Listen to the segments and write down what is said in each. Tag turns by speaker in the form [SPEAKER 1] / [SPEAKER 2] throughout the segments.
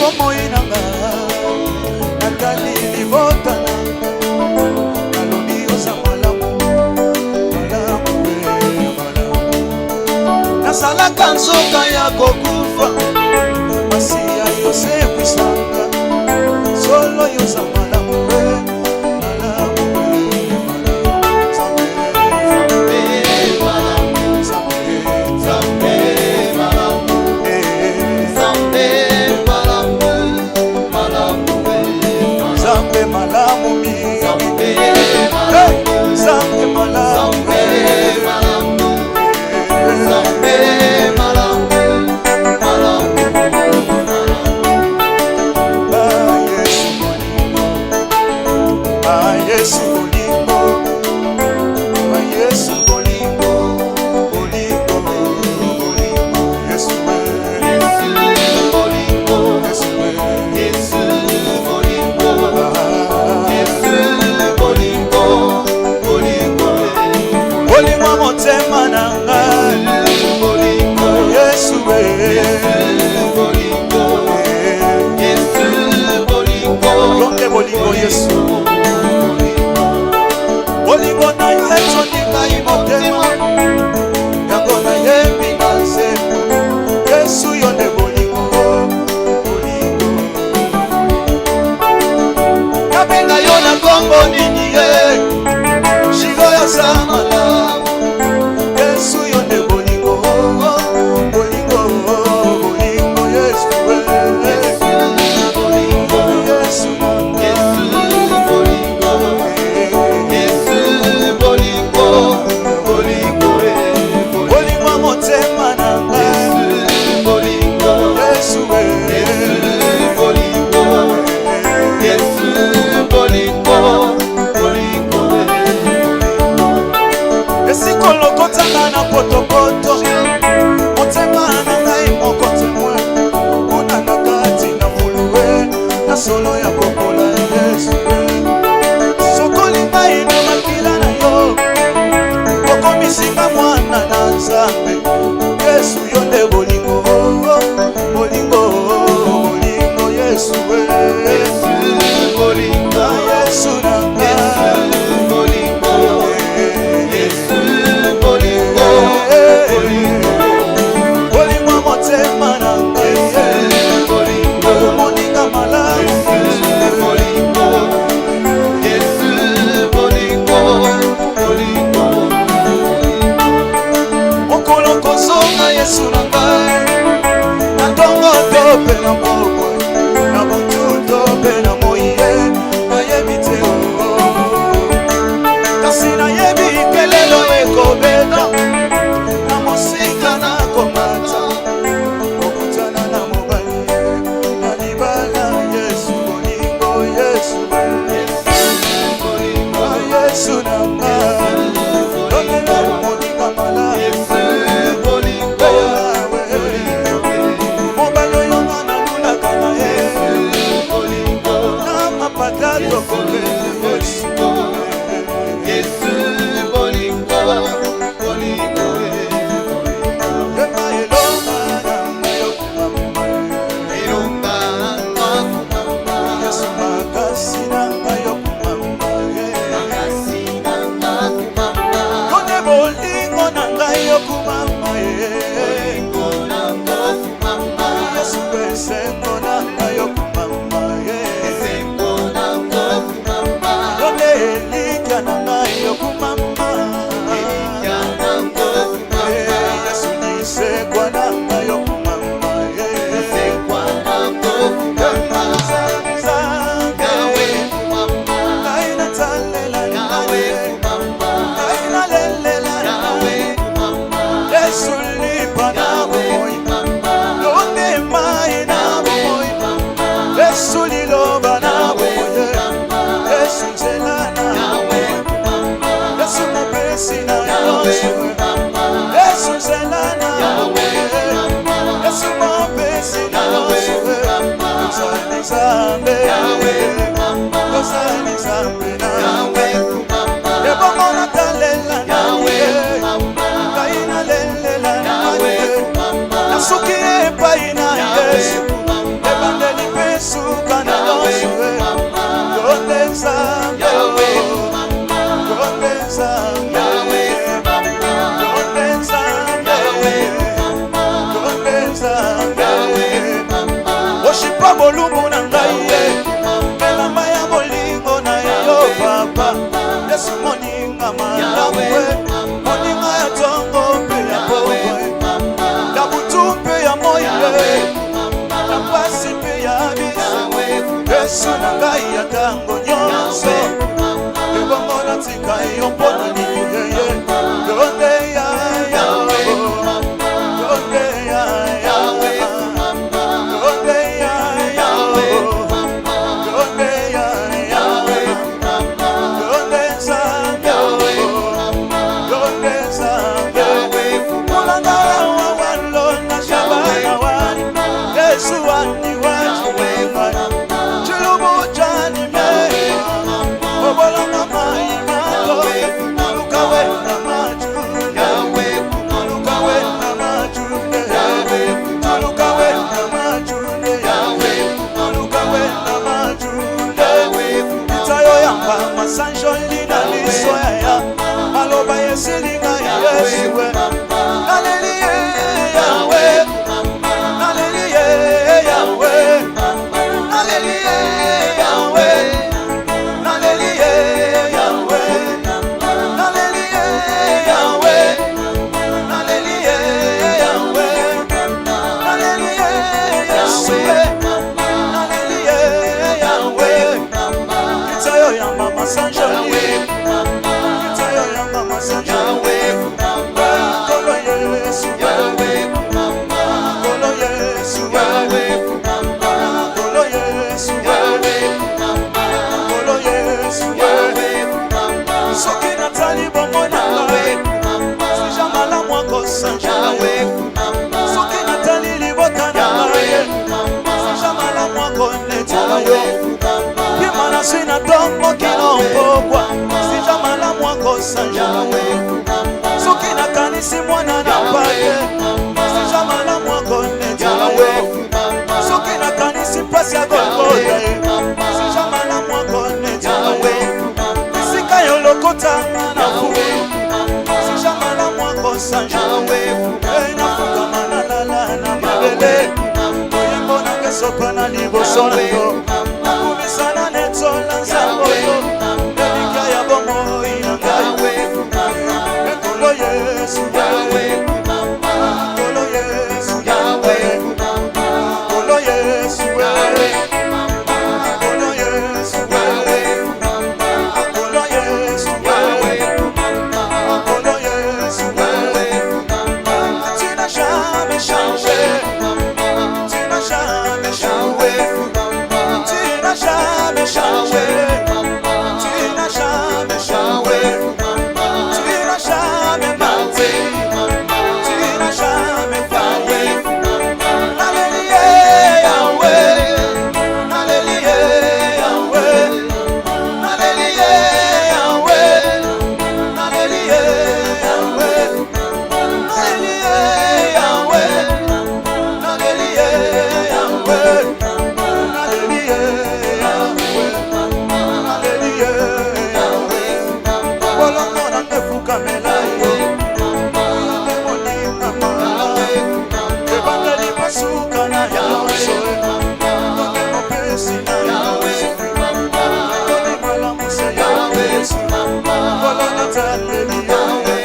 [SPEAKER 1] bomoi nanga natali libota nalobi oza malamu malamu malamu nasalaka nzoka ya kokufa masi ya yose kwisanga solo yoza malamu basuka na yosue Yonde Nzambe Yonde Nzambe Yonde Nzambe Yonde Nzambe Oshipa bolumu na ngai Elamba ya bolingo na yo papa Yesu moninga malamu moninga ya tongo mpe ya bowe ya butu mpe ya moile ya pasi mpe ya biso Yesu na ngai ya tango nyonso ebongo natika yo mpona likuyeye Yonde ya Yawe Yonde ya Yawe Yonde ya Yawe Yonde ya Yawe Yonde Nzambe Yonde Nzambe Mulanga wa walona shabana wani Yesu wani wachiwe Chilubu chani me Obolanga mai mato Lukawe na majunde Lukawe na majunde Lukawe na majunde Lukawe na majunde Itayo yamba masanjoli na lisoya ya Maloba yesilinga yesiwe Naleliye Yawe Naleliye Yawe Naleliye Yawe Naleliye Yawe Naleliye Yawe Naleliye Yawe Naleliye Yesue Naleliye Yawe Itayo yamba masanjoli Itayo yamba masanjoli Kolo Yesu Kolo Yesu Kolo Yesu Kolo Yesu Soki natali bongo na ngai Sija malamu akosanje Soki natali libota na ngai Sija malamu akoneta yo Pima na sina tombo kinompokwa Sija malamu akosanje Soki nakanisi mwana na pake Sija malamu akoneta yo Soki nakanisi pasi ya Golgotha Sija malamu akoneta yo Isika yolokota na fuku Sija malamu akosanje Nafuka manalala na mabele Oyembo na kesopa na liboso na yo Nakumisana netola nzambo yo Elika ya bomo inangai Ekolo Yesu Yawe Ekolo Yesu Yawe Ekolo Yesu Yawe Ekolo Yesu Yawe Ekolo Yesu Yawe Ekolo Yesu Yawe Tu n'as jamais changé Tu n'as jamais changé Tu n'as jamais changé Tu n'as jamais changé Tu n'as jamais menti Tu n'as jamais failli Naleliye Yawe Naleliye Yawe Naleliye Yawe Naleliye Yawe Naleliye Yawe Naleliye Yawe Naleliye Yawe Naleliye Yawe Bolongo na ngefuka melayo Demoninga malawe Ebangeli pasuka na yaso Nonemo pesi na yaso Noni malamuse yawesu Bolongo taleli yawe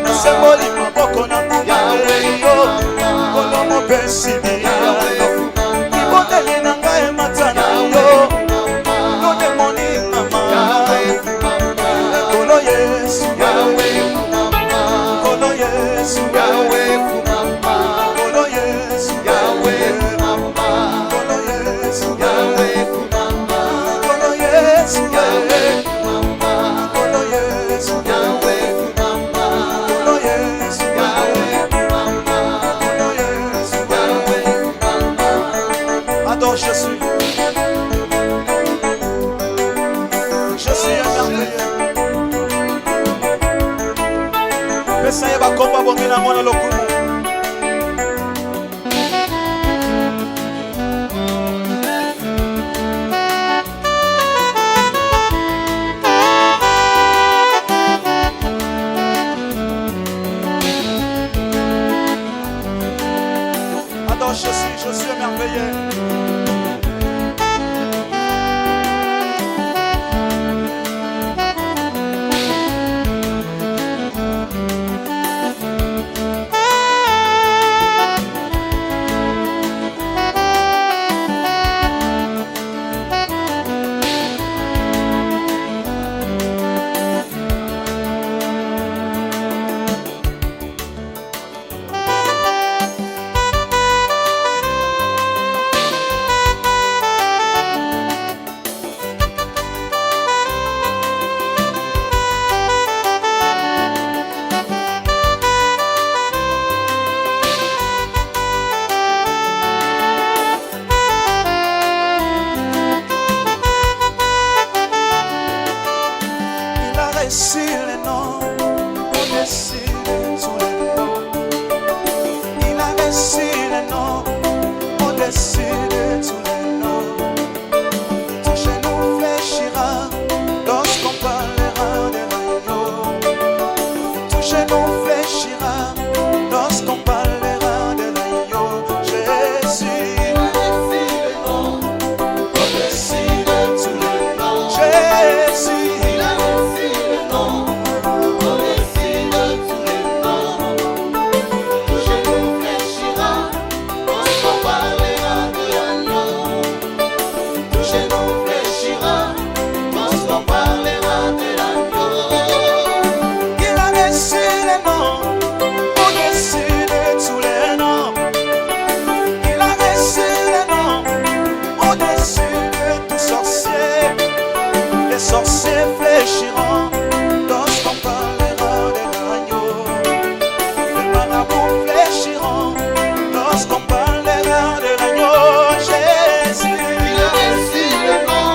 [SPEAKER 1] Nasemboli maboko na kumaleyo Bolongo pesi ni yawe Ibondeli na ngae matana yo None moninga malawe Ekolo Yesu Yawe Ekolo Yesu Yawe Ekolo Yesu Yawe Ekolo Yesu Yawe Ekolo Yesu Yawe Ekolo Yesu Yawe Ekolo Yesu Yawe Ekolo Yesu Yawe Adore Jésus Jésus est merveilleux Pesa ye bakomba bongi na mwana lokumu alors je suis émerveillé.
[SPEAKER 2] Au-dessus les noms, au-dessus de tous les noms. Il a reçu les noms, au-dessus de tous les noms. Tout genou fléchira lorsqu'on parlera de l'agneau. Tout genou fléchira lorsqu'on parlera de l'agneau. Jésus, il a reçu les noms, au-dessus de tous les noms. Jésus, il a reçu les noms, au-dessus de tous les noms. Tout genou fléchira lorsqu'on parlera de l'agneau. Tout genou fléchira lorsqu'on parlera de l'agneau. Il a reçu les noms, au-dessus de tous les noms. Il a reçu les noms, au-dessus de tout sorcier. Les sorciers fléchiront lorsqu'on parlera de l'agneau. Les marabouts fléchiront lorsqu'on parlera de l'agneau. Jésus, il a reçu le nom,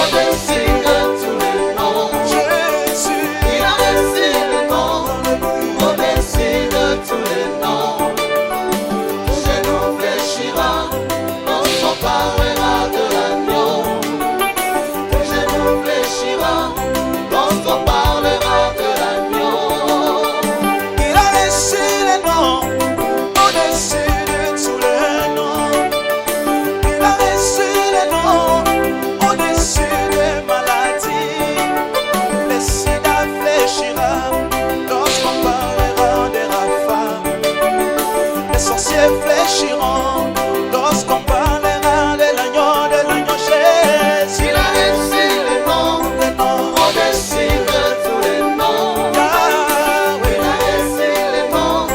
[SPEAKER 2] au-dessus de tous les noms. Jésus, il a reçu le nom, au-dessus de tous les noms. Tout genou fléchira lorsqu'on parlera de l'agneau. Tout genou fléchira lorsqu'on parlera de l'agneau. Il a reçu les noms, au-dessus de tous les noms. Il a reçu les noms, au-dessus des maladies. Le sida fléchira lorsqu'on parlera de Rapha. Les sorciers fléchiront lorsqu'on parlera de l'agneau, de l'agneau. Jésus, il a reçu les noms, au-dessus de tous les noms. Yahweh, il a reçu les noms,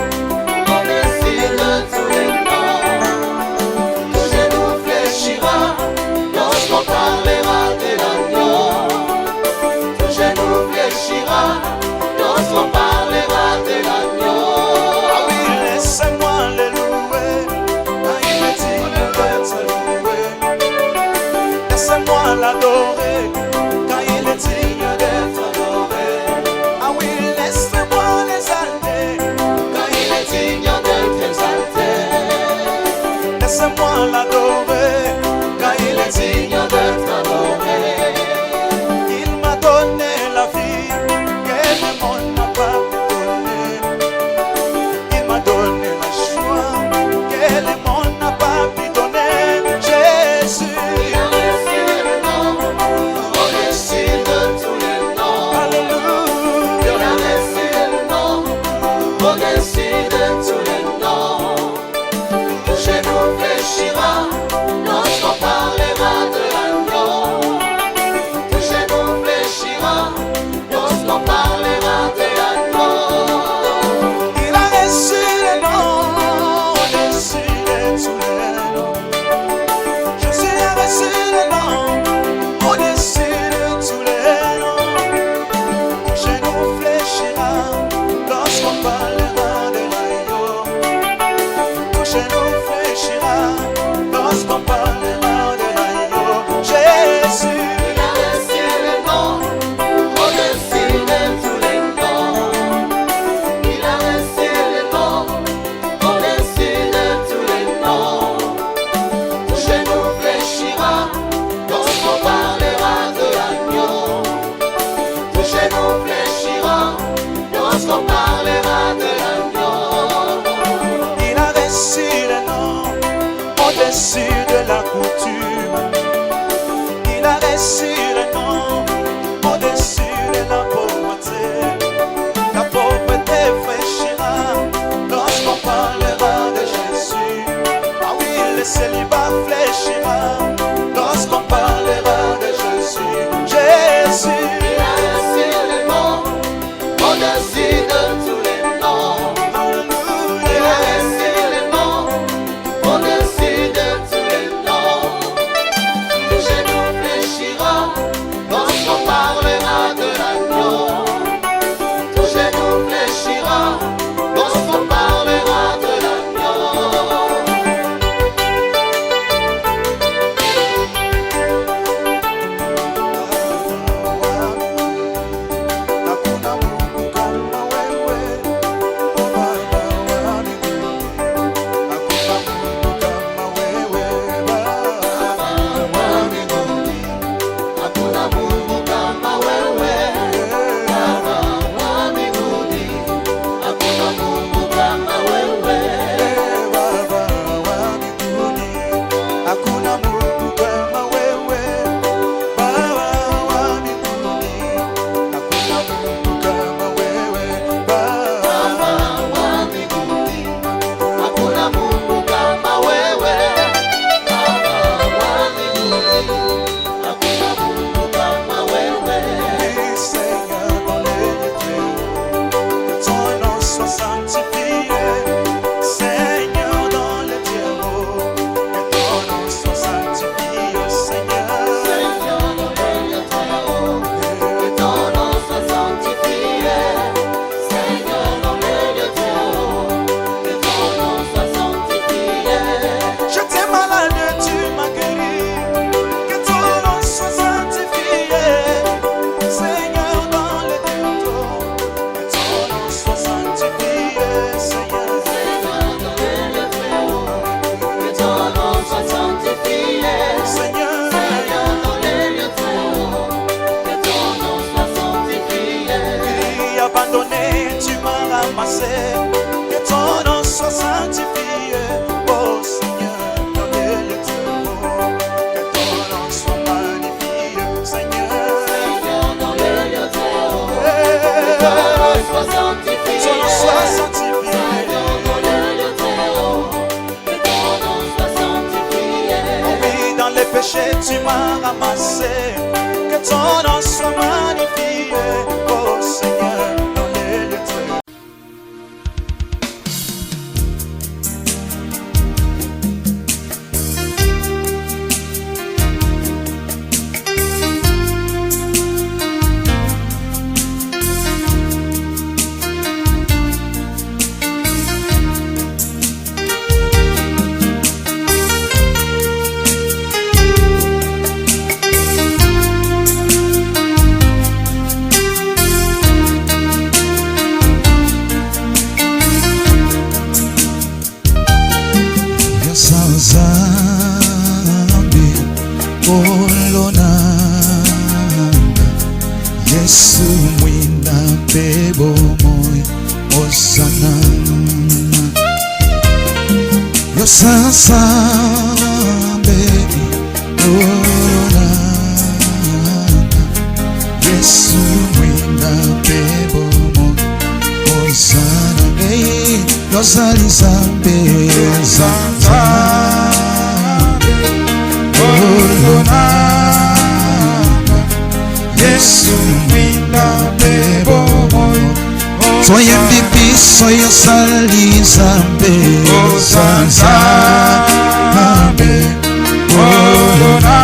[SPEAKER 2] au-dessus de tous les noms. Tout genou fléchira lorsqu'on parlera de l'agneau. Tout genou fléchira lorsqu'on parlera de l'agneau. Ah oui, laissez-moi le louer, car il est digne d'être loué. Laissez-moi l'adorer, car il est digne d'être adoré. Ah oui, laissez-moi l'exalter, car il est digne d'être exalté. Laissez-moi l'adorer, car il est digne d'être adoré. Il m'a donné la vie que le monde n'a pas pu donner. Il m'a donné la joie que le monde n'a pas pu donner. Jésus, il a reçu le nom, au-dessus de tous les noms. Alléluia, il a reçu le nom, au-dessus de tous les noms. Tout genou fléchira lorsqu'on parlera de l'agneau. Tout genou fléchira lorsqu'on parlera de l'agneau. Il a reçu le nom, au-dessus de tous les noms. Jésus a reçu le nom, au-dessus de tous les noms. Tout genou fléchira lorsqu'on parlera de l'agneau. Tout genou fléchira lorsqu'on parlera de l'agneau. Jésus, il a reçu le nom, au-dessus de tous les noms. Il a reçu le nom, au-dessus de tous les noms. Tout genou fléchira lorsqu'on parlera de l'agneau. Tout genou fléchira lorsqu'on parlera de l'agneau. Il a reçu le nom, au-dessus de la coutume. Il a reçu le nom au-dessus de la pauvreté. La pauvreté fléchira lorsqu'on parlera de Jésus. Ah oui, le célibat fléchira lorsqu'on parlera de Jésus. Jésus,
[SPEAKER 3] Il a reçu le nom au-dessus de tous les noms. Il a reçu le nom au-dessus de tous les noms. Le genou fléchira lorsqu'on parlera de l'agneau. Le genou fléchira lorsqu'on parlera de l'agneau.
[SPEAKER 2] hakuna Mungu kama wewe. Oh Baba wa mbinguni, hakuna Mungu kama wewe. Baba wa mbinguni,
[SPEAKER 3] Hakuna Mungu kama wewe. Baba wa mbinguni, hakuna Mungu kama wewe.
[SPEAKER 2] Baba wa mbinguni, hakuna Mungu kama wewe. Baba wa mbinguni, hakuna Mungu kama wewe.
[SPEAKER 3] Baba wa mbinguni, hakuna Mungu kama wewe. Baba wa mbinguni, hakuna Mungu kama wewe.
[SPEAKER 2] Seigneur dans les lieux, que ton nom soit sanctifié. Seigneur dans les lieux, que ton nom soit sanctifié. Seigneur,
[SPEAKER 3] Seigneur dans les lieux très hauts, que ton nom soit sanctifié. Seigneur dans les lieux très hauts, que ton nom soit sanctifié.
[SPEAKER 2] j'étais malade, tu m'as guéri. Que ton nom soit sanctifié. Seigneur dans les lieux, que ton nom soit sanctifié. Seigneur,
[SPEAKER 3] Seigneur dans les lieux très hauts, que ton nom soit sanctifié.
[SPEAKER 2] Seigneur,
[SPEAKER 3] Seigneur dans les lieux très hauts, que ton nom soit sanctifié.
[SPEAKER 2] oui, abandonné, tu m'as ramassé. Que ton nom soit sanctifié. Oh Seigneur, dans les lieux très hauts, que ton nom soit magnifié. Seigneur,
[SPEAKER 3] Seigneur dans les lieux très hauts, que
[SPEAKER 2] que
[SPEAKER 3] ton nom soit sanctifié.
[SPEAKER 2] ton nom soit sanctifié.
[SPEAKER 3] Seigneur dans les lieux très hauts, que ton nom soit sanctifié.
[SPEAKER 2] Oui, dans les péchés, tu m'as ramassé. Que ton nom soit magnifié. Oh Seigneur, dans les lieux très hauts. Zambi olona Yesu mwina bebo moy osana Yo sasa baby olona Yesu mwina bebo moy osana hey yo sali zambe zambe olona Yesu mwina bebo moy soy MVP soy sali zambe zambe olona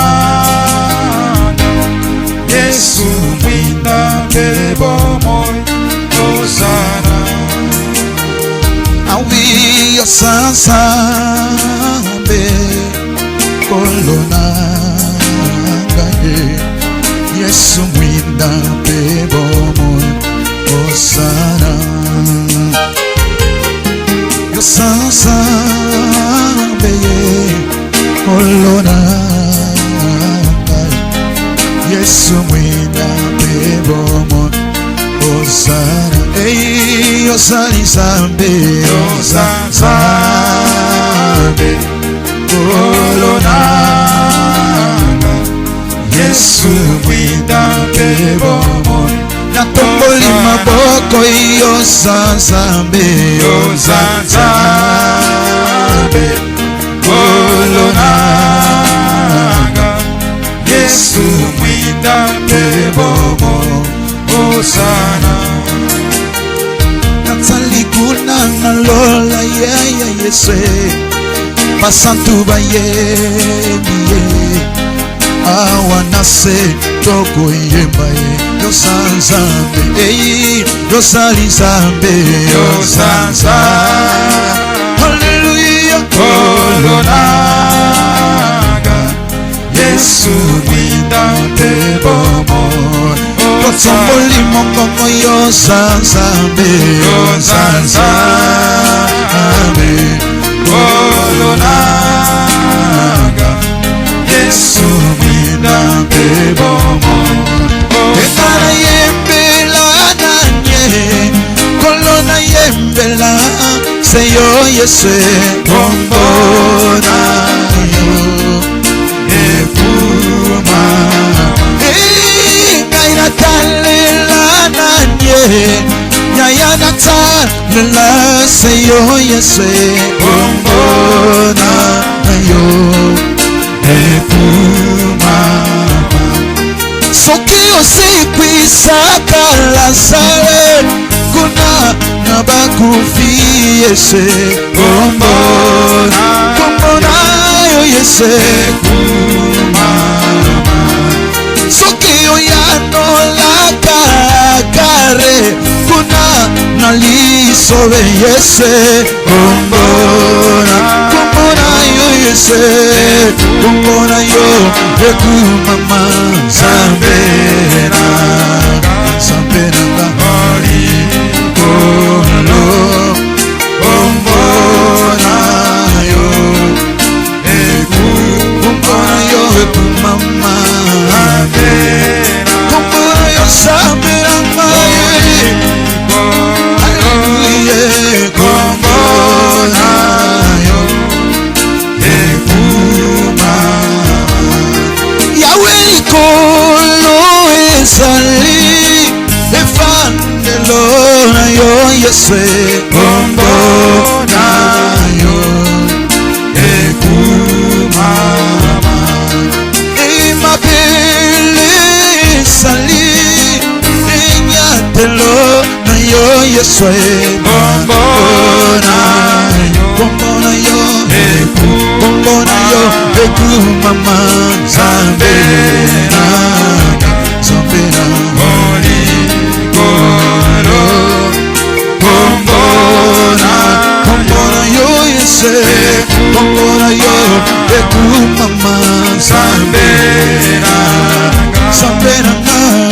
[SPEAKER 2] Yesu mwina bebo moy osana awi yo zambe olona Yesu mwina bebo moy osana yo zambe olona Yesu mwina bebo moy osana hey osali zambe zambe oh Yesu mwinda pebomo natomboli maboko yo sanzambe kolonanga Yesu mwinda pebomo osana natsalikuna nalola yeya Yesu basantu bayembiye awanase toko yembaye yosanzambe yosalizambe yosanza haleluya kolonanga Yesu mwinda pebomo totsamboli mongongo yosanzambe yosanzambe kolonanga Yesu mwinda pebomo ekana yembela nanye kolona yembela seyo Yesu kombona yo epuma kaina talela nanye nyayana talela seyo Yesu kombona yo soki osikwisaka Lazare kuna na bakufi Yesu kombona yo Yesu soki oyanolaka kare kuna na lisobe Yesu kombona yo Yesu kombona yo ekumama zambena hori kolo kombona yo ekumama kombona yo zambena kombona yo Yahweh kolo ezali efandelo na yo Yesu kombona yo ekumama imabele ezali enyatelo na yo Yesu kombona yo kombona yo ekumama zambena hori kolo kombona yo Yesu kombona yo ekumama zambena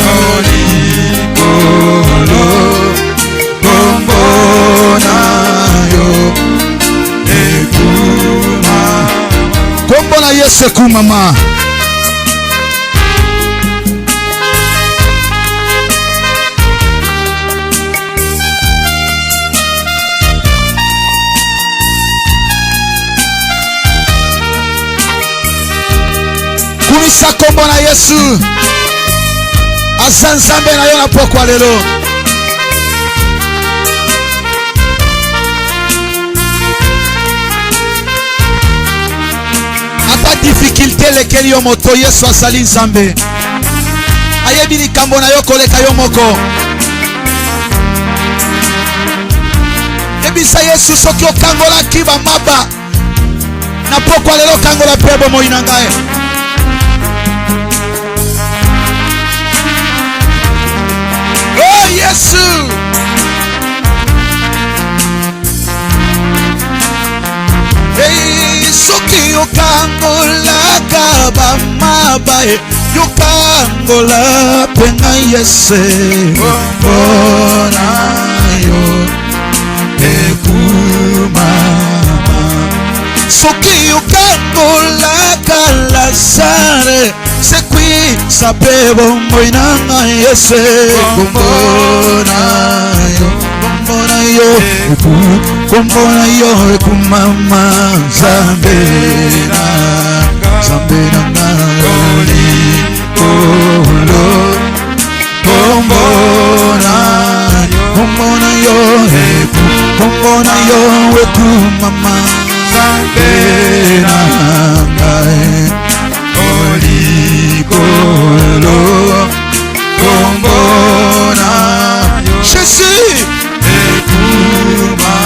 [SPEAKER 2] hori kolo kombona yo kombona Yesu ekumama kumisa kombona Yesu aza nzambe na yo na pokwa lelo ata difficulté lekeli yo moto Yesu asali nzambe ayebi likambo na yo koleka yo moko yebisa Yesu soki okangolaki bamaba na pokwa lelo kangola mpe bomoi na ngai oh Yesu soki okangolaka bamaba yokangola mpe ngai Yesu mpona yo ekumama soki okangolaka Lazare sekwisa mpe bomoi na ngai Yesu kombona yo kombona yo ekumama zambena hori kolo mama Ngai Olikolo Kombona Jésus Ekuma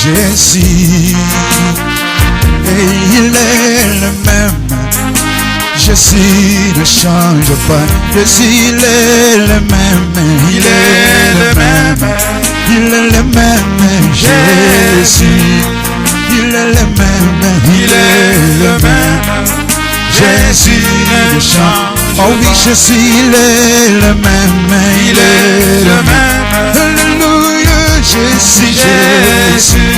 [SPEAKER 2] Jésus, et il est le même. Jésus ne change pas. Jésus, il est le même. Il est le même. Il est le même. Jésus, il est le même. Il est le même. Jésus ne change. Oh oui, Jésus, il est le même. Il est le même. Alléluia. Jésus, Jésus,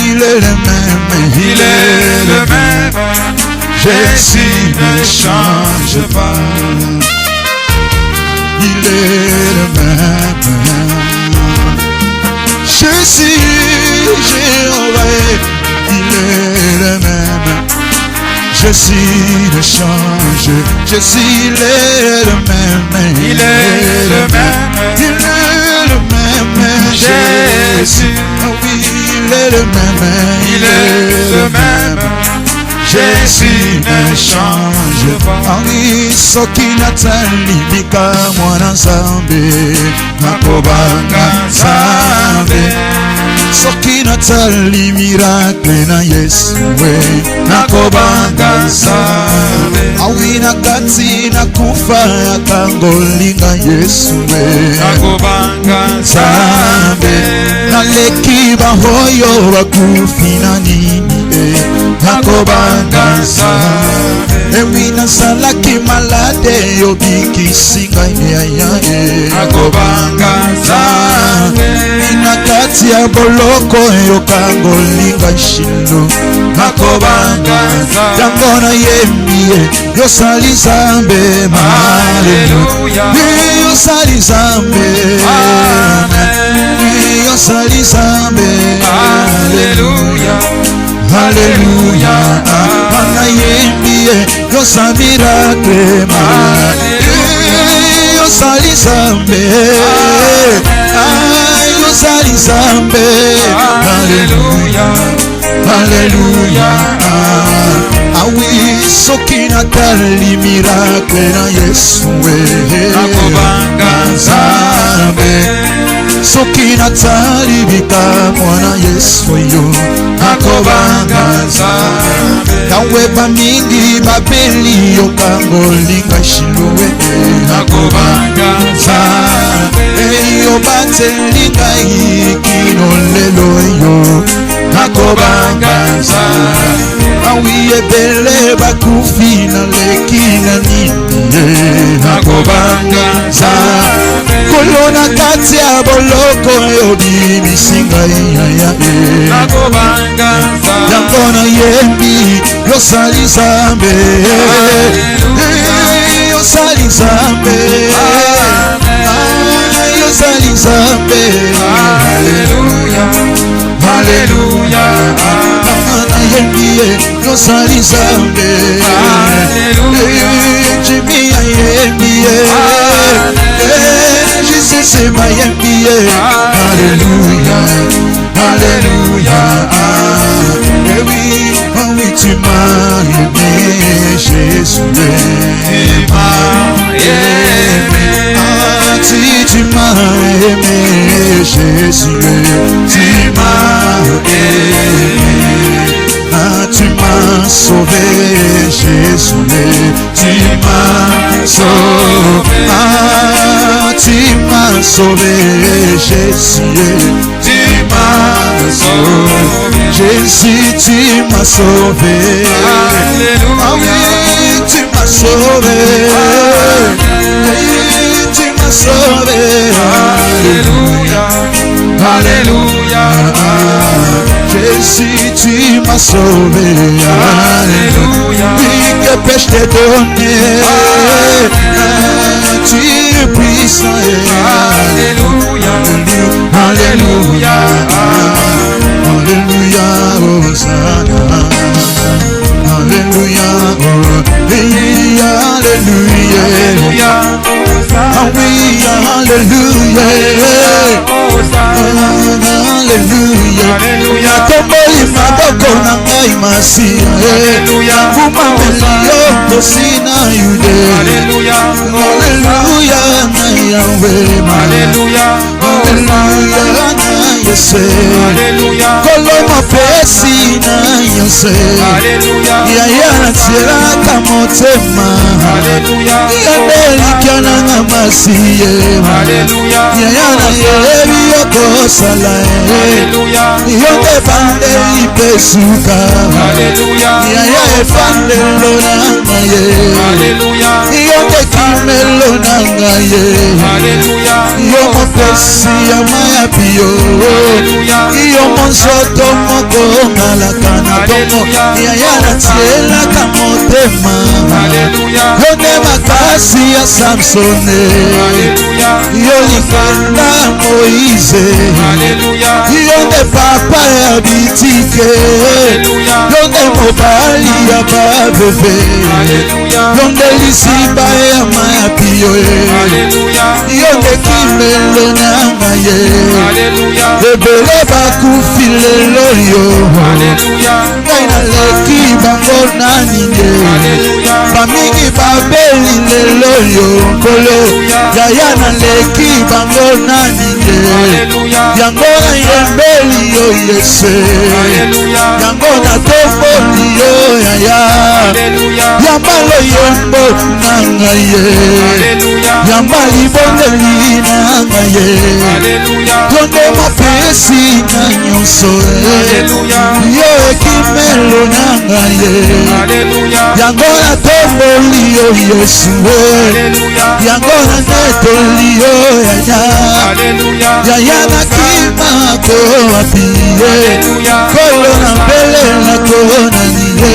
[SPEAKER 2] il est le même, il est le même. Jésus ne change pas, il est le même. Jésus, Jéhovah, il est le même. Jésus ne change, Jésus, il est le même, il est le même. Il est le même. Jésus, oui, il est le même, il est le même. Jésus ne change pas. Oui, soki natali bika mwana Nzambe, nakobanga Nzambe. Soki natali miracle na Yesu, nakobanga Nzambe. Awi nakati nakufa akangolinga Yesu, nakobanga Nzambe. Naleki bahoyo bakufi na nini, nakobanga Nzambe. Ewi nasalaki malade yobikisinga yaya, nakobanga Nzambe. Nakati ya boloko yokangolinga shilo, nakobanga Nzambe. Yango na yembiye yosali Nzambe, haleluya. Yosali Nzambe, amen. Yosali Nzambe, haleluya. Haleluya. Ana yembiye yosali miracle, haleluya. Yosali Nzambe, Yosali Nzambe, haleluya. Haleluya. Awi soki natali miracle na Yesu, nakobanga Nzambe. Soki natali bika mwana Yesu yo, nakobanga Nzambe. Nawe bamingi babeli yokangolinga shilowe, nakobanga Nzambe. Eyo batelinga ikino lelo yo, nakobanga Nzambe. Awi ebele bakufi na leki na nini, nakobanga Nzambe. Kolona kati ya boloko yobibisinga yaya, nakobanga Nzambe. Yango na yembi yosali Nzambe, yosali Nzambe, yosali Nzambe, haleluya. Haleluya. Na yembi yosali Nzambe, haleluya. Jimi ya yembi, Jesus c'est ma yembi, haleluya. Haleluya. Oui, oh oui, tu m'as aimé, Jésus, tu m'as aimé. Si tu m'as aimé, Jésus, tu m'as aimé. Tu m'as sauvé, Jésus, tu m'as sauvé. Tu m'as sauvé, Jésus, tu m'as sauvé. Jésus, tu m'as sauvé. Alléluia. Ah oui, tu m'as sauvé. tu m'as sauvé.
[SPEAKER 4] Alléluia, Alléluia,
[SPEAKER 2] Jésus, tu m'as sauvé.
[SPEAKER 4] Alléluia.
[SPEAKER 2] Oui, que peux-je te donner? Tu es puissant.
[SPEAKER 4] Alléluia,
[SPEAKER 2] Alléluia, Alléluia, Hosanna. Alléluia, Alléluia, Alléluia. Ah oui, Alléluia, Alléluia. Kombo imaboko na ngai masia. Kuma melio tosina yude. Alléluia, na Yahweh.
[SPEAKER 4] Alléluia,
[SPEAKER 2] Alléluia, na Yese. Koloma pesi na Yose. Yaya natiraka motema. Yandelika na masiye. Yaya na yebi yokosala. Yonde bande ipesuka. Yaya efande lonanga ye. Yonde kimelo nanga ye. Yomo pesi ya maya piyo. Yomo nsoto moko ngalakana tomo. Yaya natiela kamotema. Yonde makasi ya Samsone. Yolikanda Moise. Yonde papa ya bitike. Yonde mobali ya babebe. Yonde lisiba ya maya piyo. Yonde kimelo nanga ye. Ebele bakufile loyo. Kaina leki bango naninde. Bamingi babeli leloyo kolo. Yaya leki bango naninde. Yango na yembeli yo Yese. Yango na tomboli yo yaya. Yambalo yembo nanga ye. Yambali bondeli nanga ye. Yonde mapesi na nyonso. Yo ekimelo nanga ye. Yango na tomboli yo Yesu. Yango na netoli yo yaya. Yaya na kima ko apiye. Kolo na mbele na kona niye.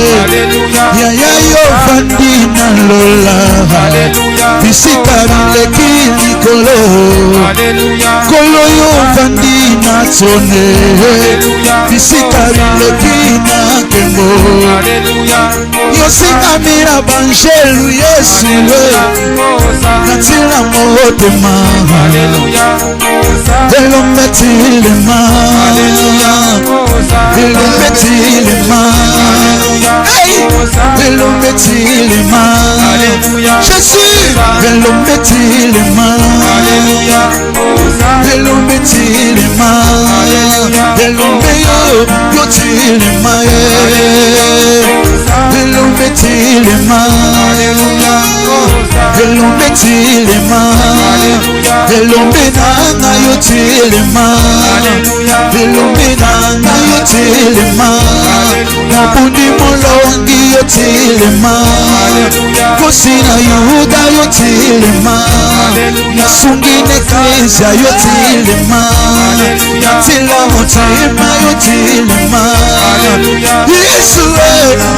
[SPEAKER 2] Yaya yo fandi na lola. Bisika bileki likolo. Kolo yo fandi na tsone. Bisika bileki na kembo. Yosinga mira banjelu Yesu. Natila motema. Elometilema. Elometilema. Elometilema. Jésus. Elometilema. Elometilema. Elomeyo yotilema. Elometilema. Elometilema. Elomenanga yotilema. Elomenanga yotilema. Nabundi molongi yotilema. Kosina Yuda yotilema. Nasungine Krisia yotilema. Natila motima yotilema. Yesu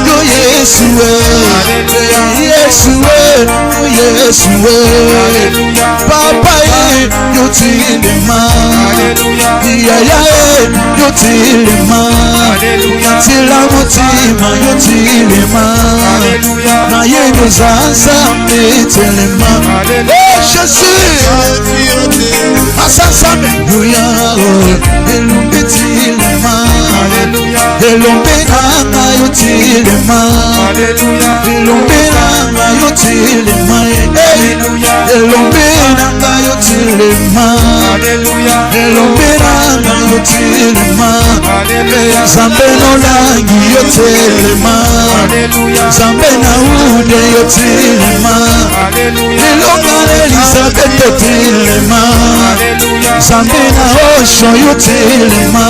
[SPEAKER 2] yo Yesu Yesu Yesu Papa yotilema. Yaya yotilema. Natila motima yotilema. Na yeno zanza metelema. Jésus asasame Alléluia. Elumbetilema. Elumbenanga yotilema. Elumbenanga yotilema. Elumbenanga yotilema. Elumbenanga yotilema. Zambe nolangi yotilema. Zambe na ude yotilema. Elonga Elizabeth yotilema. Zambe na osho yotilema.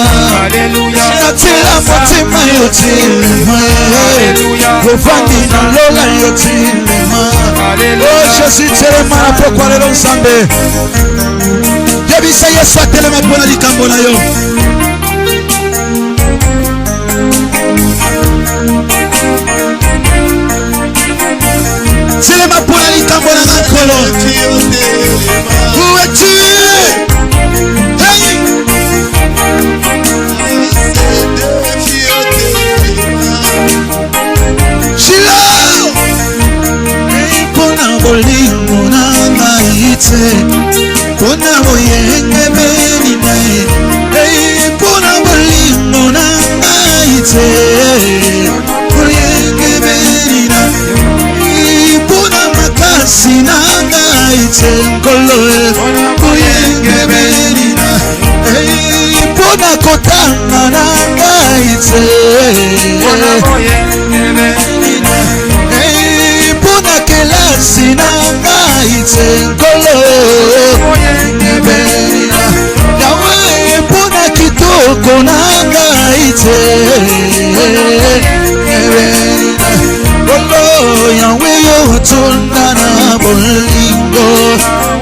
[SPEAKER 2] Natila motima yotilema. Yovandi na lola yotilema. Oh
[SPEAKER 1] Jésus telema na pokwa lelo nzambe. Yebisa Yesu atelema mpona likambo na yo. Telema mpona likambo na nkolo. Où es-tu? Hey! Shiloh! Mpona bolingo na ngai te, mpona boyenge beni na ye. Mpona bolingo na ngai te, boyenge beni na ye. Mpona makasi na ngai te, nkolo boyenge beni na ye. Mpona kotanga na ngai te, mpona kelasi na ngai te, nkolo yawe. Mpona kitoko na ngai te, nkolo yawe. Yo tonda na bolingo,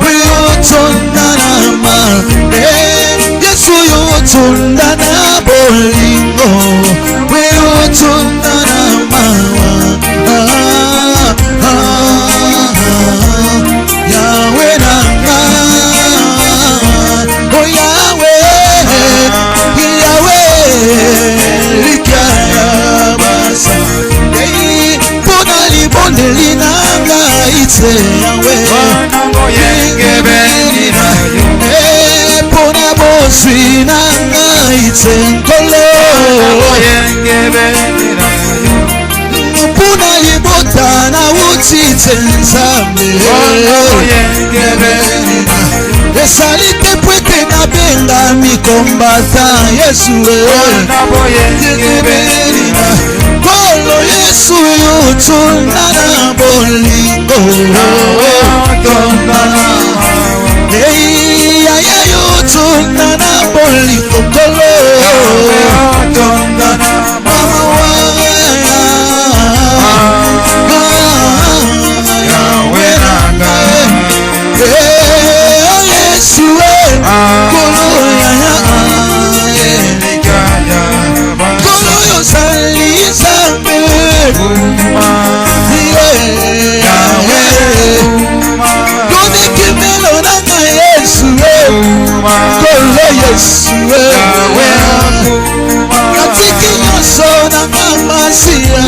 [SPEAKER 1] yo tonda na ma. Yesu yo tonda na bolingo, yo tonda na ma. Yahweh nanga, oh Yahweh, Yahweh, likaya basa. Pona libondeli nanga ite Yahweh, boyenge beni na yo. Pona boswi nanga ite nkolo, boyenge beni na yo. Puna libota na uti te nzambe, boyenge beni na yo. Esalite pwete na benga mikombata Yesu, boyenge beni na yo. Kolo Yesu yo tonda na bolingo, tonda na yaya yo tonda na bolingo, kolo tonda na mawa. Yahweh nanga, Yesu kolo yaya, kolo yo sali nzambe. Kimelo nanga Yesu, kolo Yesu, katiki nyonso nanga masiya,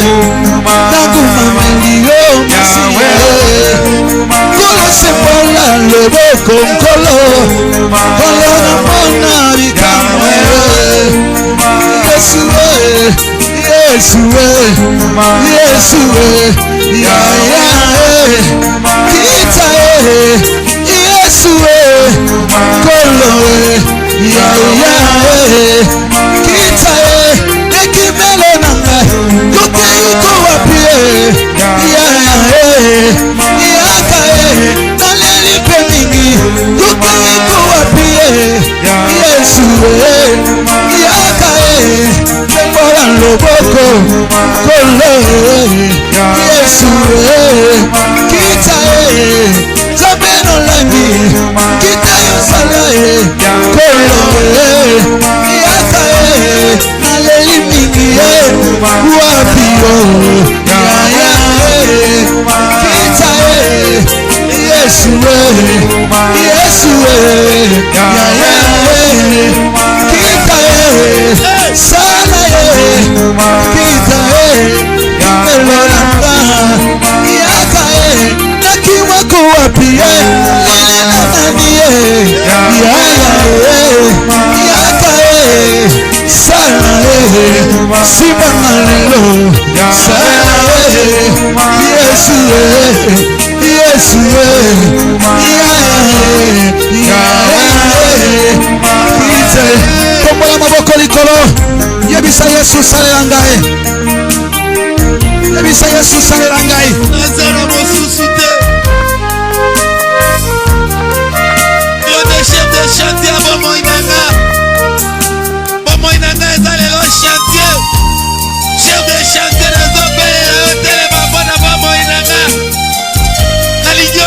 [SPEAKER 1] nakumameliyo masiya. Kolo sembola loboko nkolo, kolo namona bikamwe. Yesu, Yesu, Yesu, ya ya kita Yesu, kolo ya ya kita ekimelo nanga yoke yuko wapi ya ya yaka naleli pe mingi yoke yuko wapi Yesu yaka sembola loboko kolo Yesu kita zameno langi kita yosala kolo yaka naleli mingi wapi ya ya kita Yesu Yesu ya ya kita sana kita melonanga yaka nakiwako wapi nani yaka sana sibangalelo sana Yesu Yesu kita tombola maboko likolo yebisa Yesu salela ngai, yebisa Yesu salela ngai.
[SPEAKER 2] Nazara mosusu te. Yo de chef de chantier bomoi nanga. Bomoi nanga eza lelo chantier. Chef de chantier nazo pe tele babona bomoi nanga. Nalingi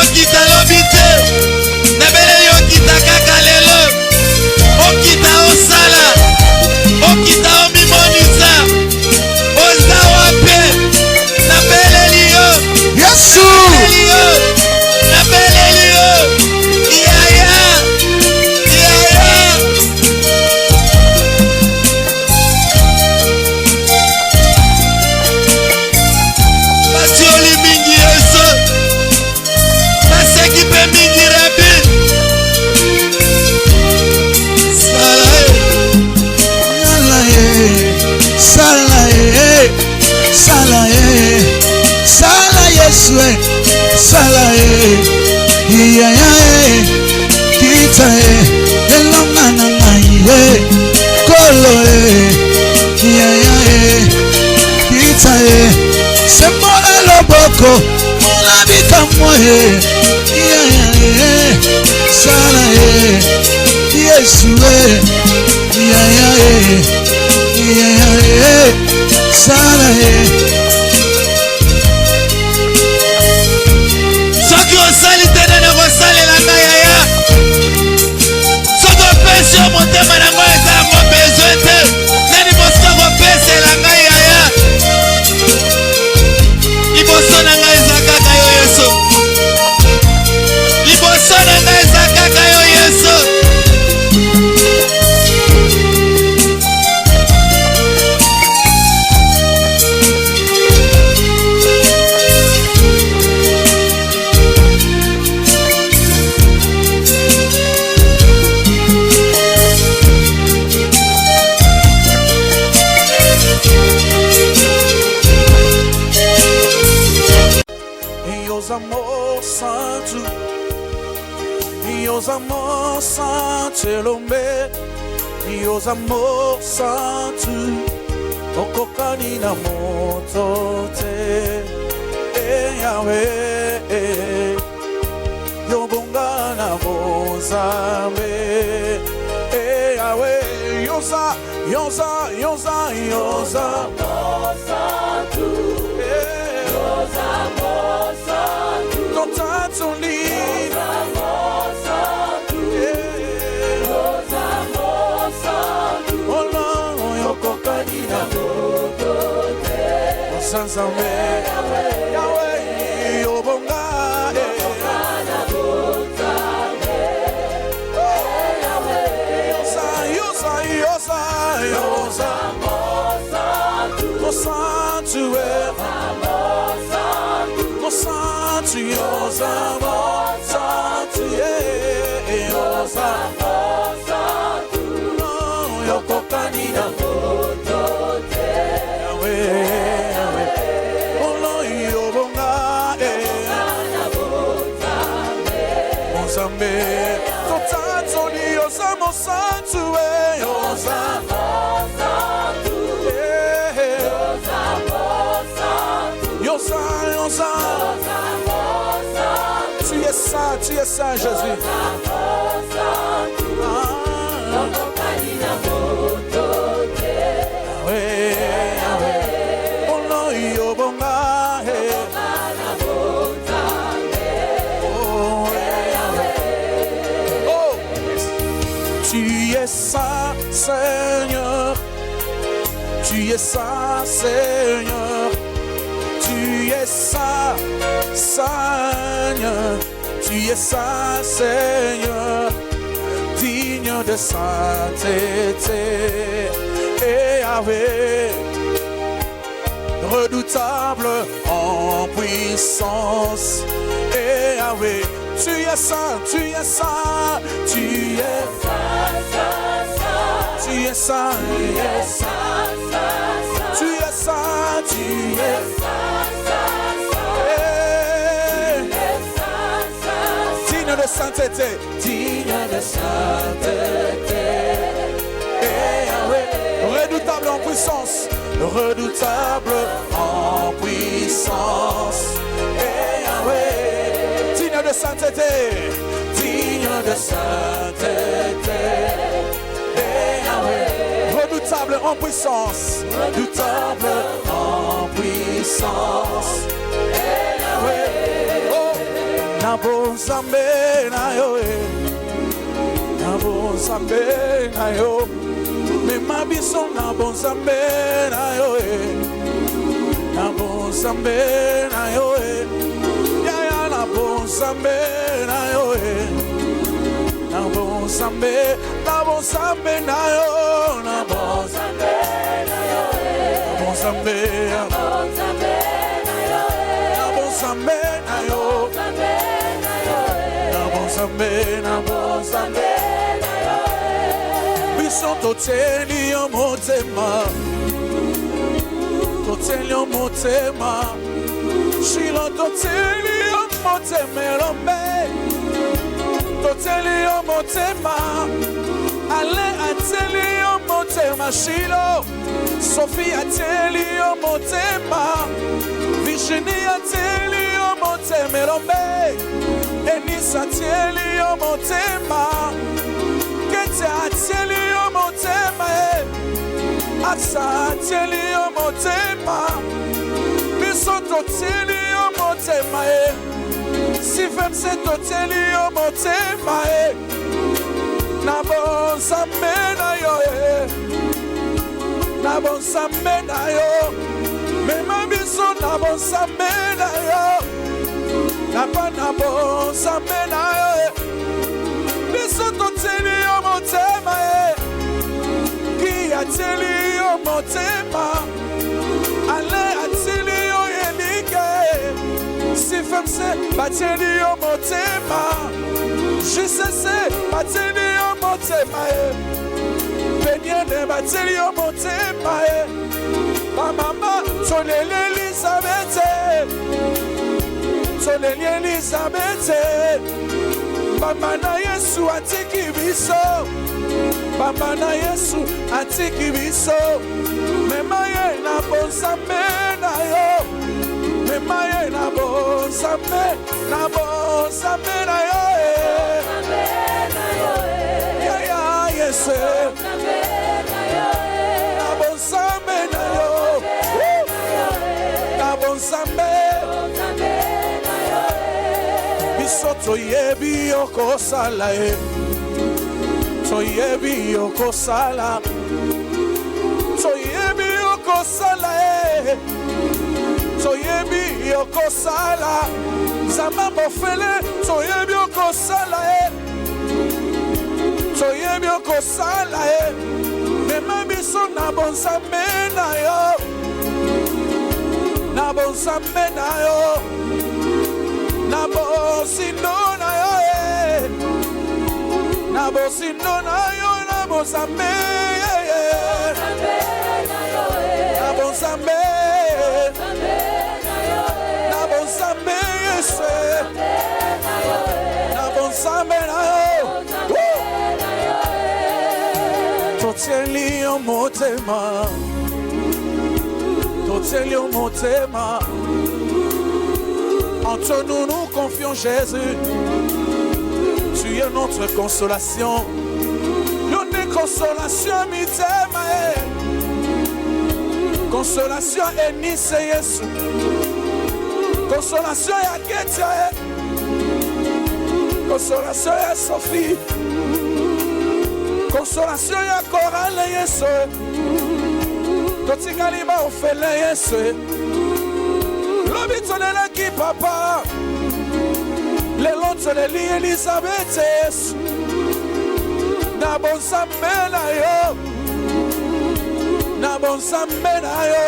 [SPEAKER 1] e sembola loboko mola bikamwa e sala e Yesu e sala e
[SPEAKER 2] soki osali te nani okosalela ngai yaya soki opesi yo motema nango ezalako bezwe te nani mosusu akopesela ngai yaya liboso na ngai eza kaka yo Yesu liboso na ngai eza kaka yo Yesu Meus amor santo elombe Meus amor santo okokani na moto te Yahweh yobonga na bozambe Yahweh yoza santo Yahweh, Yobonga, Tu es saint, Jésus. Tu es saint, Seigneur. Tu es saint, Seigneur. Tu es saint, Seigneur. Tu es saint, Seigneur, digne de sainteté. Et Yahweh, redoutable en puissance. Et Yahweh, tu es saint, tu es saint, tu es saint, tu es saint, tu es saint, tu es saint. De sainteté, digne de sainteté. Et Yahweh, redoutable en puissance, redoutable en puissance. Et Yahweh, digne de sainteté, digne de sainteté. Et Yahweh, redoutable en puissance, redoutable en puissance. Et Yahweh, oh. Nabozambe na yo Nabozambe na yo Mema biso nabozambe na yo Nabozambe na yo Yaya nabozambe na yo Nabozambe Nabozambe na yo Nabozambe na yo Nabozambe Nabozambe na yo Biso toteli yo motema Shilo toteli yo motema Elombe toteli yo motema Ale ateli yo motema motema Shilo, Sophie atieli yo motema, Virginie atieli yo motema Rombe, Enis atieli yo motema, Kete atieli yo motema, Aksa atieli yo motema, Bisoto atieli yo motema, Sifem se toteli yo motema, Nabon samena yo, Nabon samena yo, Mema biso nabon samena yo, Napa nabon samena yo, Biso toteli yo motema, Ki ateli yo motema, Ale ateli yo yenike, Sifem se bateli yo motema, Jisese bateli yo motema, Penyene bateli yo motema, Mama toneli Elisabeth, Toneli Elisabeth, Mama na Yesu atiki biso, Mama na Yesu atiki biso, Mema ye na bonsambe na yo, Mema ye na bonsambe na yo, Ya Yesu, na bonsambe na yo, na bonsambe, biso toyebi okosala toyebi okosala, toyebi okosala, toyebi okosala, Zama bofele toyebi okosala, toyebi okosala, Mema biso na bonsambe na yo, na bonsambe na yo, na bosindo na yo, na bosindo na yo, na bonsambe, na bonsambe, na bonsambe, na bonsambe na yo, Toteli yo motema, Toteli yo motema, entre nous nous confions Jésus, tu es notre consolation, notre consolation mitema, consolation Enis Yesu, consolation ya Ketia, consolation ya Sophie, consolation ya Korale Yesu, Totikali ba ofele Yesu, Lobi tonelaki papa, Lelo toneli Elisabeth Yesu, na bonsambe na yo, na bonsambe na yo,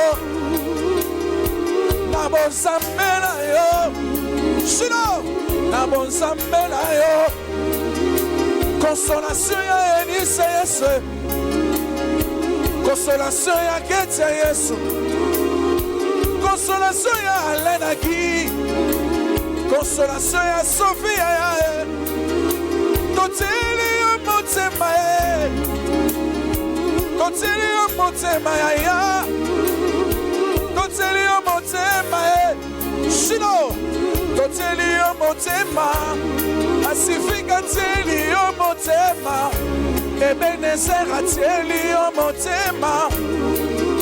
[SPEAKER 2] na bonsambe na yo, Shino, na bonsambe na yo, consolation ya Enis Yesu, consolation ya Ketia Yesu, consolation ya Alena Ki, consolation ya Sophia ya Toteli yo motema, Toteli yo motema ya Toteli yo motema, Shino, Toteli yo motema, Asifika teli yo motema, Ebenezer atieli yo motema,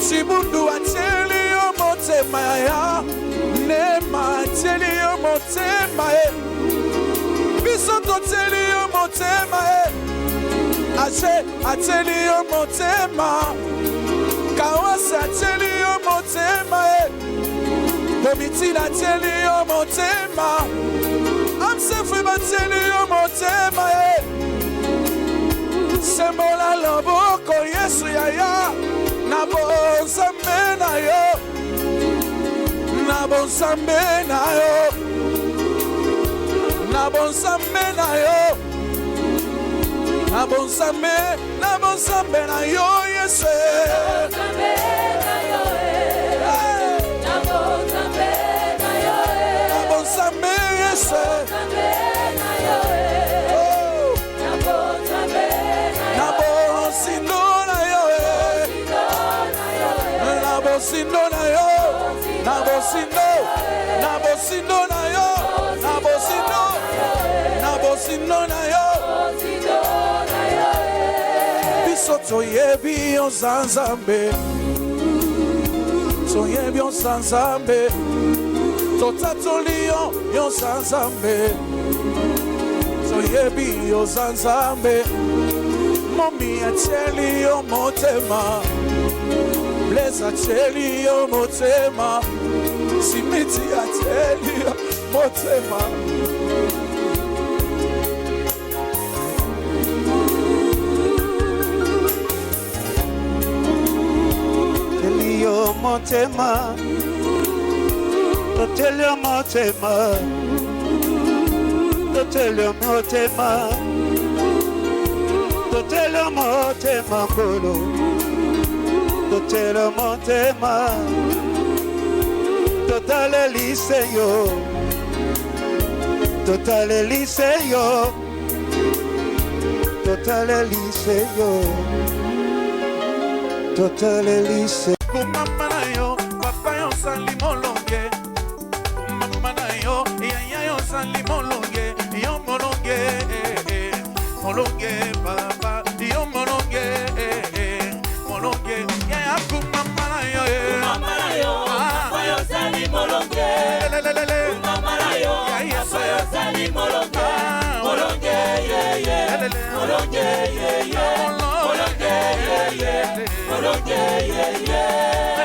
[SPEAKER 2] Chibundu atieli yo motema ya Nema atieli yo motema, Biso toteli yo motema, Ache atieli yo motema, Kawase atieli yo motema, Domitila atieli yo motema, Amsefu atieli yo motema, Sembola loboko Yesu ya na bonsambe na yo, na bonsambe na yo, na bonsambe na yo, na bonsambe na yo Yesu, na bonsambe Yesu, na bonsindo na yo. bosindo na yo, na bosindo, na bosindo na yo, na bosindo, na bosindo na yo. Biso toyebi yo zanzambe, toyebi yo zanzambe, totatoli yo zanzambe, toyebi yo zanzambe. Momi acheli yo motema, blessa acheli yo motema, simiti acheli yo motema. Acheli yo motema, acheli yo motema, acheli yo motema. Totele motema kolo, totele motema, totale liseyo, totale liseyo, totale liseyo, totale liseyo. Kumama na yo, papa yo sali molonge, kumama na yo, yaya yo sali molonge, yo molonge, molonge papa, yo molonge, molonge, ya kumama na yo, papa yo sali molonge, kumama na yo, papa yo sali molonge, molonge, molonge, molonge, molonge,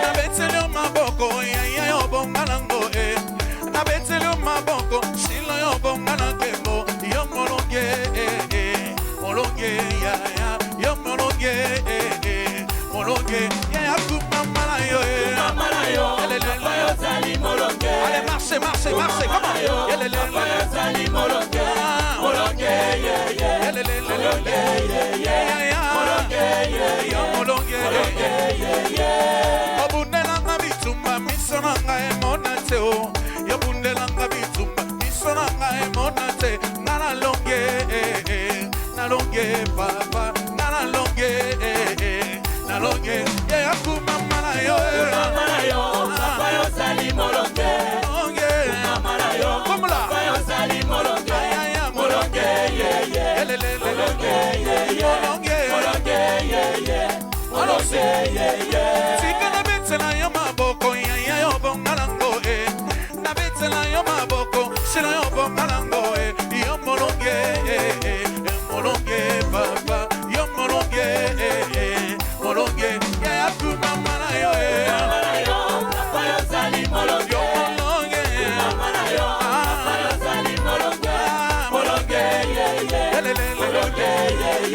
[SPEAKER 2] na betelo maboko, ya yo bongalango, na betelo maboko, silo yo bongalango, yo molonge. Molonge, ya, yo molonge, molonge, ya, kumama na yo, papa yo sali molonge. Allez, marchez, marchez, marchez, comment? Papa yo sali molonge, molonge, molonge, molonge, molonge. Obundela ngabitumba, misona ngae monateo. Yobundela ngabitumba, misona ngae monate. Nana longe, nalonge papa, nalonge, nalonge, yeah, kumama na yo, papa yo sali molonge, kumama na yo, papa yo sali molonge, molonge, molonge, molonge, molonge, sikana betela yo maboko, ya yo bongalango, na betela yo maboko, sila yo bongalango, yo molonge, molonge papa, yo molonge, molonge, ya kumama na yo, papa yo sali molonge, molonge, kumama na yo, papa yo sali molonge, molonge, molonge,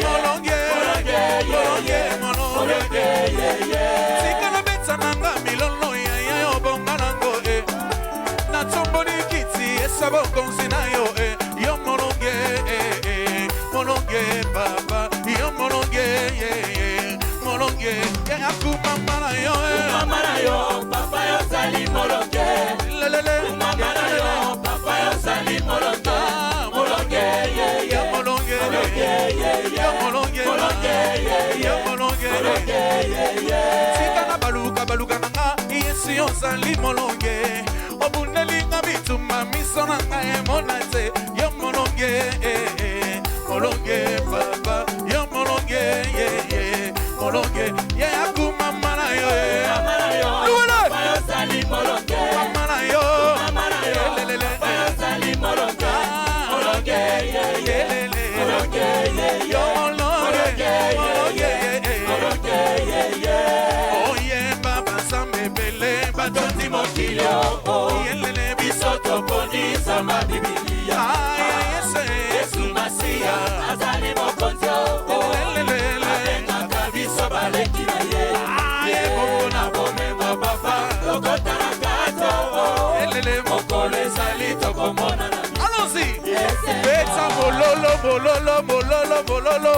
[SPEAKER 2] molonge, molonge, molonge, sikana betsa nanga milolo ya yo bongalango, na tomboni kiti esabo konsina yo, yo molonge, molonge papa, yo molonge, molonge, ya kumama na yo, papa yo sali molonge, kumama na yo, papa yo sali molonge, molonge, yo molonge, yo molonge, yo molonge, sikana baluka nanga, yesi yo sali molonge, obundelinga bituma misona ngae monate, yo molonge, molonge papa, yo molonge, molonge, ya kumama na yo, papa yo sali molonge, mama na yo, papa yo sali molonge, molonge, molonge, yo molonge, molonge, oh yeah, papa sambe bele, batondi mokilo, yelele bisoto boni sama bibilia, Yesu Masia, azali mokonzo, abenga kabiso baleki na ye, moko na bomema papa, lokota na kato, mokolo ezali tokomona na mi. Allons-y, beta mololo, mololo, mololo, mololo.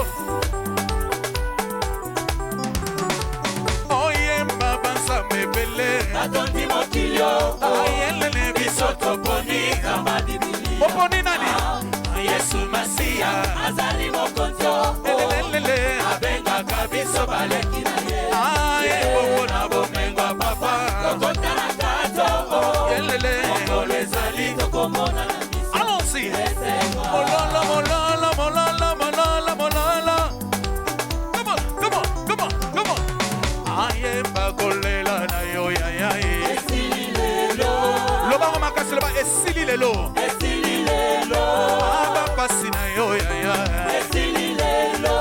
[SPEAKER 2] Oye mbaba samebele, atondi mokilio, ayelele bisoto boni kama bibilia. Oponi nani? Yesu Masia, azali mokonzo, abenga kabiso baleki na ye, moko na bomengwa papa, lelo
[SPEAKER 3] esili lelo
[SPEAKER 2] abapasi na yo yaya
[SPEAKER 3] esili lelo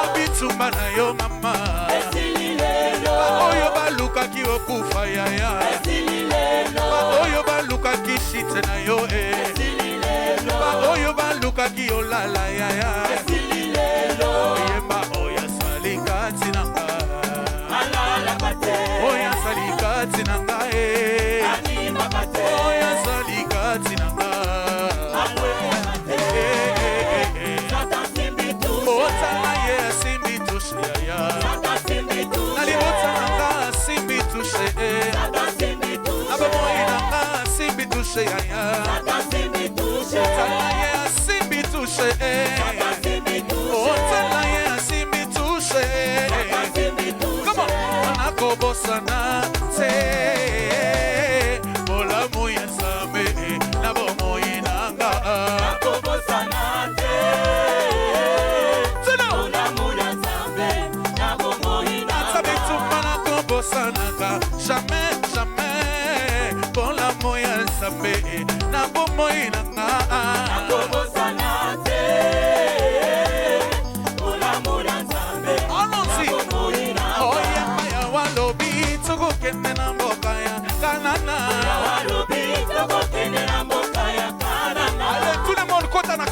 [SPEAKER 2] abitumba na yo mama
[SPEAKER 3] esili lelo
[SPEAKER 2] oyo balukaki okufa yaya
[SPEAKER 3] esili lelo
[SPEAKER 2] oyo balukaki shite na yo
[SPEAKER 3] esili lelo
[SPEAKER 2] oyo balukaki olala yaya
[SPEAKER 3] esili lelo
[SPEAKER 2] yemba oya salikati nanga
[SPEAKER 3] alala pate
[SPEAKER 2] oya salikati nanga
[SPEAKER 3] anima pate
[SPEAKER 2] oya salikati nanga
[SPEAKER 3] Satan simbi touche
[SPEAKER 2] otala ye asimbi touche yaya
[SPEAKER 3] Satan simbi touche
[SPEAKER 2] nalibota nanga asimbi touche
[SPEAKER 3] Satan simbi touche
[SPEAKER 2] nabomoyi nanga asimbi touche yaya
[SPEAKER 3] Satan simbi touche
[SPEAKER 2] otala ye asimbi touche
[SPEAKER 3] Satan simbi touche
[SPEAKER 2] otala ye asimbi touche
[SPEAKER 3] Satan simbi touche
[SPEAKER 2] Come on, nakobosana te bolamu ya Nzambe na bomoyi nanga
[SPEAKER 3] nakobosana te bolamu ya Nzambe na bomoyi nanga
[SPEAKER 2] bituma nakobosanaka jamais jamais bolamu ya Nzambe na bomoyi nanga
[SPEAKER 3] nakobosana te bolamu ya Nzambe na bomoyi nanga
[SPEAKER 2] oyamba ya walobi tokokende na mboka ya Kanana
[SPEAKER 3] walobi tokokende na mboka ya Kanana
[SPEAKER 2] allez tout le monde kota na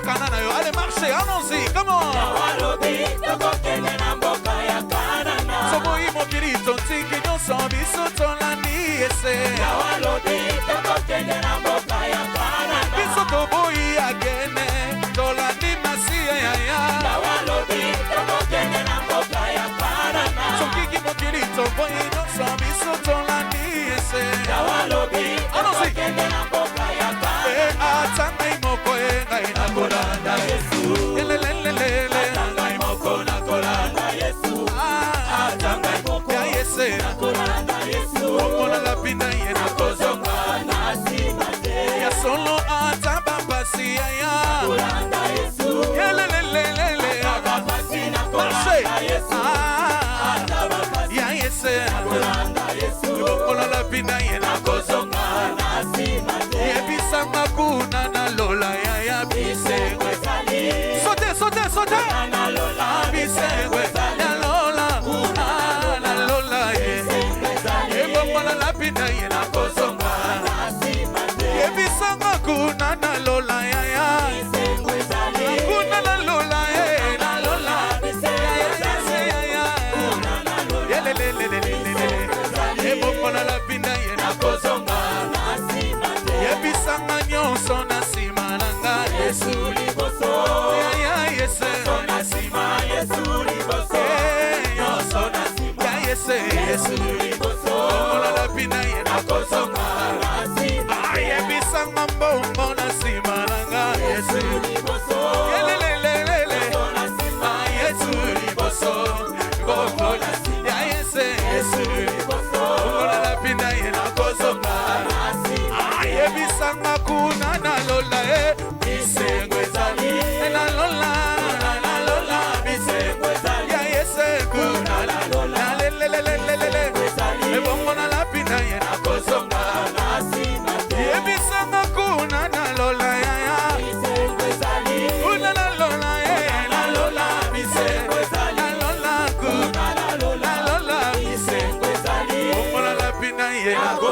[SPEAKER 2] Kanana yo allez marchez allons-y comment
[SPEAKER 3] walobi tokokende na mboka ya Kanana
[SPEAKER 2] soboyi mokili tontingi nyonso biso tolandi ese
[SPEAKER 3] walobi tokokende na mboka ya Kanana
[SPEAKER 2] biso toboyi agene tolandi masiya yaya
[SPEAKER 3] walobi tokokende na mboka ya Kanana
[SPEAKER 2] sokiki mokili toboyi nyonso biso tolandi ese
[SPEAKER 3] walobi tokokende na mboka ya Kanana
[SPEAKER 2] ata ngai moko ngai nakolanda
[SPEAKER 3] Yesu
[SPEAKER 2] elelelelele
[SPEAKER 3] ngai moko nakolanda Yesu ngai moko
[SPEAKER 2] ya yese
[SPEAKER 3] nakolanda Yesu
[SPEAKER 2] omona lapinda ye nakozonga
[SPEAKER 3] na nsima te
[SPEAKER 2] ya solo ata bapasi yaya
[SPEAKER 3] nakolanda Yesu
[SPEAKER 2] elelelelele
[SPEAKER 3] bapasi
[SPEAKER 2] marche
[SPEAKER 3] nakolanda Yesu bapasi
[SPEAKER 2] ya yese
[SPEAKER 3] nakolanda Yesu
[SPEAKER 2] omona lapinda ye nakozonga
[SPEAKER 3] na nsima te
[SPEAKER 2] yebisanga kuna na lola yaya bisengwe sote sote sote bisengwe ya lola kuna na lola ye ebomona lapinda ye nakozonga yebisanga kuna na lola yaya kuna na lola ye na lola yaya yelelelelelele ebomona lapinda ye nakozonga yebisanga nyonso na nsima na nga Yesu yaya yese na nsima nyonso na nsima ya yese Yesu omona lapinda ye nakozonga ayebisanga mbongo na nsima na nga Yesu yelelelelele Yesu liboso mbongo na nsima ya yese Yesu omona lapinda ye nakozonga ayebisanga kuna na lola bisengo ezali na lola bisengo ezali ya yese kuna na lola lelelelelele ebongo na lapinda ye nakozonga yebisanga kuna na lola yaya kuna na lola na lola bisengo na lola kuna na lola bisengo ezali bongo na lapinda ye nakozonga